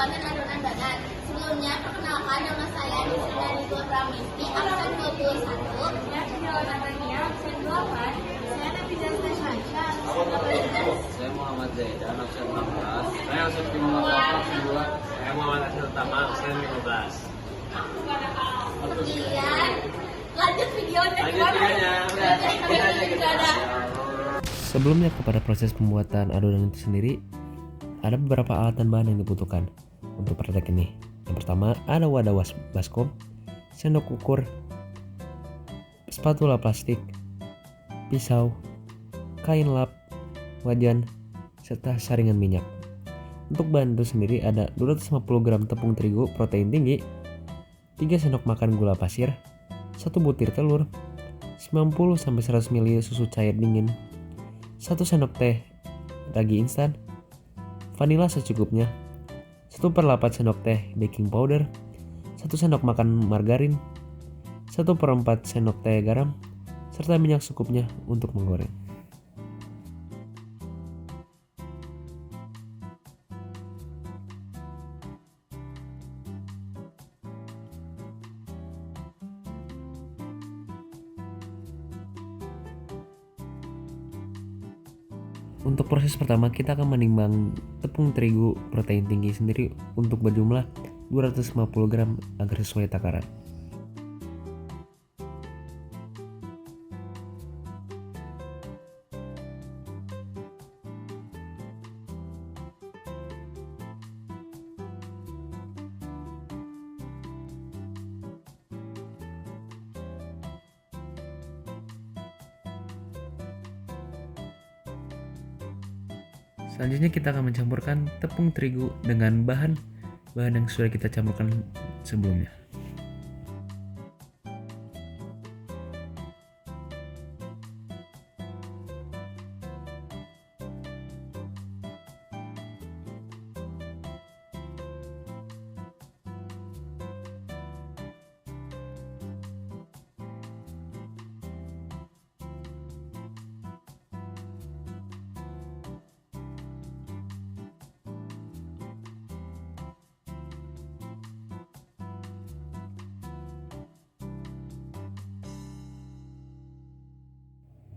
dan adonan badan. Sebelumnya, perkenalkan nama saya Nisrina Ridwan Pramesti, absen 21. Dan perjalanan lainnya absen 8. Saya Nafisa Stasya, absen 18. Saya Muhammad Zaidan, absen 16. Saya absen 15, absen 2. Saya Muhammad Asir Utama, absen 15. Kemudian, lanjut videonya. Lanjut videonya, udah. Kita aja kita. Sebelumnya kepada proses pembuatan adonan itu sendiri, ada beberapa alat dan bahan yang dibutuhkan untuk praktek ini. Yang pertama ada wadah baskom, sendok ukur, spatula plastik, pisau, kain lap, wajan, serta saringan minyak. Untuk bahan itu sendiri ada 250 gram tepung terigu protein tinggi, 3 sendok makan gula pasir, 1 butir telur, 90-100 ml susu cair dingin, 1 sendok teh ragi instan, vanila secukupnya, 1/8 sendok teh baking powder, 1 sendok makan margarin, 1/4 sendok teh garam, serta minyak secukupnya untuk menggoreng. Untuk proses pertama kita akan menimbang tepung terigu protein tinggi sendiri untuk berjumlah 250 gram agar sesuai takaran. Selanjutnya kita akan mencampurkan tepung terigu dengan bahan yang sudah kita campurkan sebelumnya.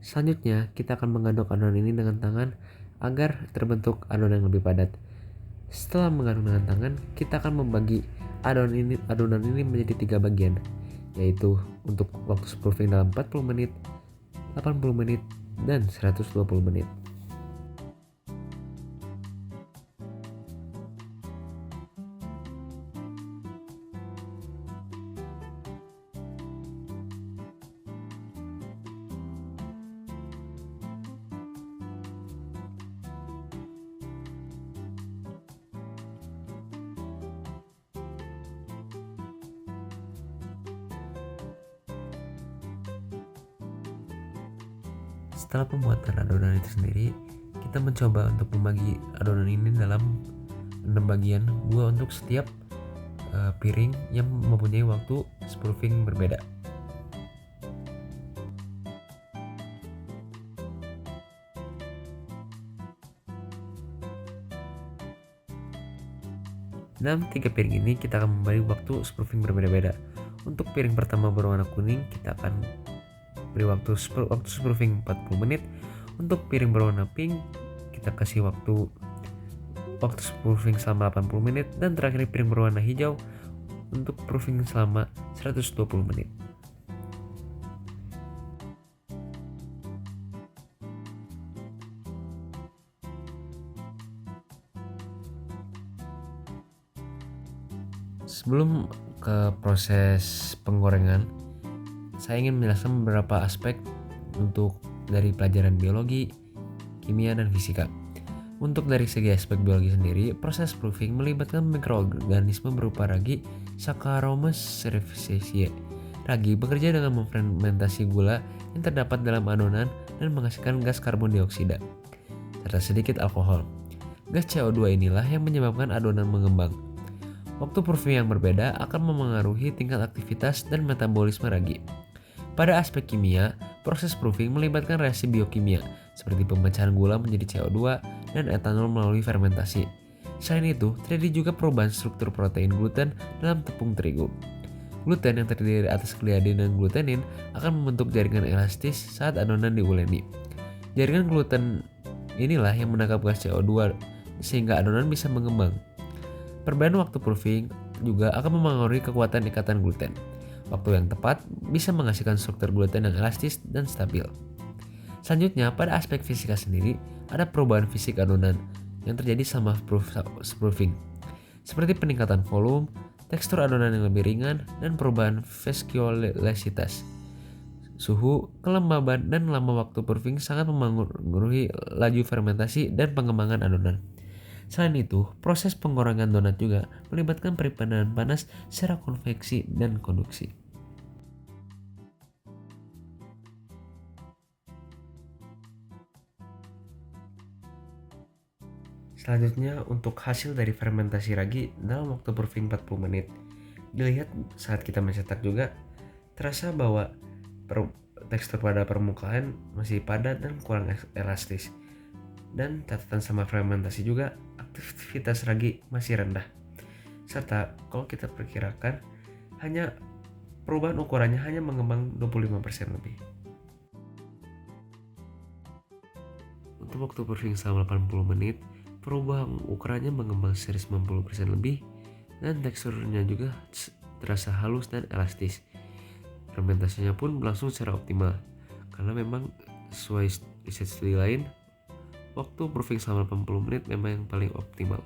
Selanjutnya, kita akan mengaduk adonan ini dengan tangan agar terbentuk adonan yang lebih padat. Setelah mengaduk dengan tangan, kita akan membagi adonan ini menjadi 3 bagian, yaitu untuk waktu proofing dalam 40 menit, 80 menit, dan 120 menit. Setelah pembuatan adonan itu sendiri, kita mencoba untuk membagi adonan ini dalam 6 bagian, 2 untuk setiap piring yang mempunyai waktu proofing berbeda. Dalam 3 piring ini kita akan membagi waktu proofing berbeda-beda. Untuk piring pertama berwarna kuning, kita akan beri waktu proofing 40 menit. Untuk piring berwarna pink, kita kasih waktu proofing selama 80 menit. Dan terakhir piring berwarna hijau untuk proofing selama 120 menit. Sebelum ke proses penggorengan, saya ingin menjelaskan beberapa aspek untuk dari pelajaran biologi, kimia, dan fisika. Untuk dari segi aspek biologi sendiri, proses proofing melibatkan mikroorganisme berupa ragi Saccharomyces cerevisiae. Ragi bekerja dengan memfermentasi gula yang terdapat dalam adonan dan menghasilkan gas karbon dioksida serta sedikit alkohol. Gas CO2 inilah yang menyebabkan adonan mengembang. Waktu proofing yang berbeda akan memengaruhi tingkat aktivitas dan metabolisme ragi. Pada aspek kimia, proses proofing melibatkan reaksi biokimia seperti pemecahan gula menjadi CO2 dan etanol melalui fermentasi. Selain itu, terjadi juga perubahan struktur protein gluten dalam tepung terigu. Gluten yang terdiri atas gliadin dan glutenin akan membentuk jaringan elastis saat adonan diuleni. Jaringan gluten inilah yang menangkap gas CO2 sehingga adonan bisa mengembang. Perbedaan waktu proofing juga akan mempengaruhi kekuatan ikatan gluten. Waktu yang tepat bisa menghasilkan struktur gluten yang elastis dan stabil. Selanjutnya, pada aspek fisika sendiri, ada perubahan fisik adonan yang terjadi selama proofing, seperti peningkatan volume, tekstur adonan yang lebih ringan, dan perubahan viskolesitas. Suhu, kelembaban, dan lama waktu proofing sangat mempengaruhi laju fermentasi dan pengembangan adonan. Selain itu, proses penggorengan donat juga melibatkan perpindahan panas secara konveksi dan konduksi. Selanjutnya, untuk hasil dari fermentasi ragi dalam waktu proofing 40 menit. Dilihat saat kita mencetak juga, terasa bahwa tekstur pada permukaan masih padat dan kurang elastis. Dan catatan sama fermentasi juga, aktivitas ragi masih rendah. Serta kalau kita perkirakan, hanya perubahan ukurannya hanya mengembang 25% lebih. Untuk waktu proofing selama 80 menit, perubahan ukurannya mengembang 90% lebih dan teksturnya juga terasa halus dan elastis. Fermentasinya pun berlangsung secara optimal karena memang sesuai riset studi lain, waktu proofing selama 80 menit memang yang paling optimal.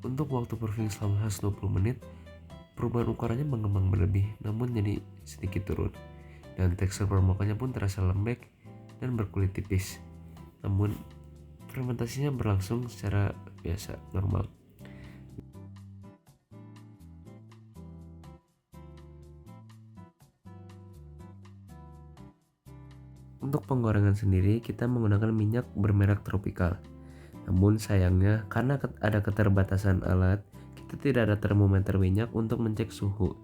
Untuk waktu proofing selama 120 menit, perubahan ukurannya mengembang berlebih namun jadi sedikit turun, dan tekstur permukaannya pun terasa lembek dan berkulit tipis. Namun fermentasinya berlangsung secara biasa, normal. Untuk penggorengan sendiri, kita menggunakan minyak bermerek Tropikal. Namun sayangnya, karena ada keterbatasan alat, kita tidak ada termometer minyak untuk mencek suhu.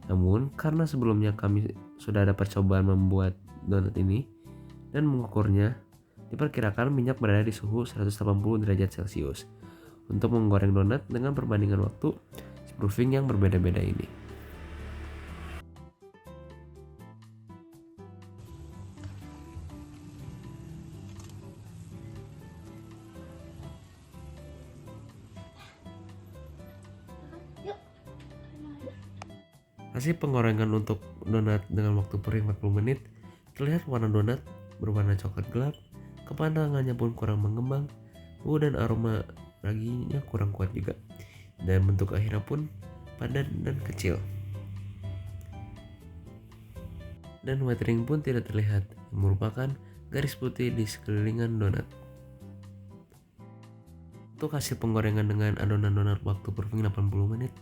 Namun, karena sebelumnya kami sudah ada percobaan membuat donat ini dan mengukurnya, diperkirakan minyak berada di suhu 180 derajat Celcius untuk menggoreng donat dengan perbandingan waktu proofing yang berbeda-beda ini. Hasil penggorengan untuk donat dengan waktu proofing 40 menit, terlihat warna donat berwarna coklat gelap, kepandangannya pun kurang mengembang, bau dan aroma raginya kurang kuat juga, dan bentuk akhirnya pun padat dan kecil. Dan watering pun tidak terlihat, yang merupakan garis putih di sekelilingan donat. Untuk hasil penggorengan dengan adonan donat waktu proofing 80 menit,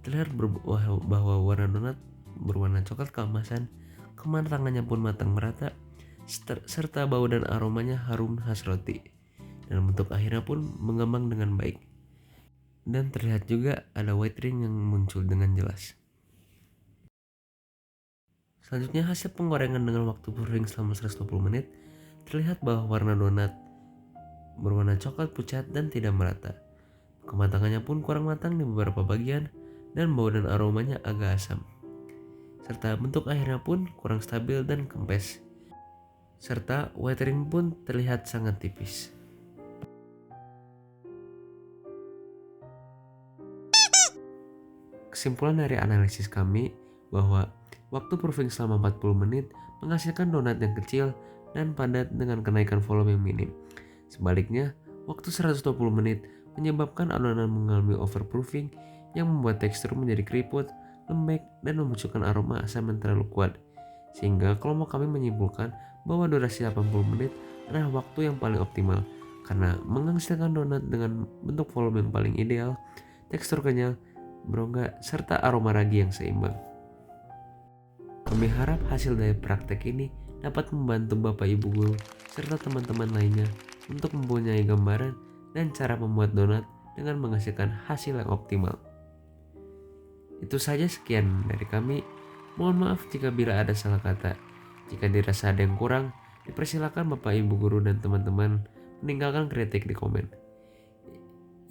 terlihat bahwa warna donat berwarna coklat keemasan, kematangannya pun matang merata, serta bau dan aromanya harum khas roti, dan bentuk akhirnya pun mengembang dengan baik. Dan terlihat juga ada white ring yang muncul dengan jelas. Selanjutnya, hasil penggorengan dengan waktu proofing selama 120 menit, terlihat bahwa warna donat berwarna coklat pucat dan tidak merata. Kematangannya pun kurang matang di beberapa bagian, dan bau dan aromanya agak asam. Serta bentuk akhirnya pun kurang stabil dan kempes. Serta watering pun terlihat sangat tipis. Kesimpulan dari analisis kami bahwa waktu proofing selama 40 menit menghasilkan donat yang kecil dan padat dengan kenaikan volume yang minim. Sebaliknya, waktu 120 menit menyebabkan adonan mengalami overproofing yang membuat tekstur menjadi keriput, lembek, dan memunculkan aroma asam yang terlalu kuat. Sehingga kelompok kami menyimpulkan bahwa durasi 80 menit adalah waktu yang paling optimal karena menghasilkan donat dengan bentuk volume yang paling ideal, tekstur kenyal, berongga, serta aroma ragi yang seimbang. Kami harap hasil dari praktek ini dapat membantu Bapak Ibu guru serta teman-teman lainnya untuk mempunyai gambaran dan cara membuat donat dengan menghasilkan hasil yang optimal. Itu saja, sekian dari kami. Mohon maaf jika bila ada salah kata. Jika dirasa ada yang kurang, dipersilakan Bapak Ibu Guru dan teman-teman meninggalkan kritik di komen.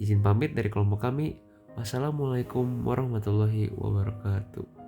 Izin pamit dari kelompok kami. Wassalamualaikum warahmatullahi wabarakatuh.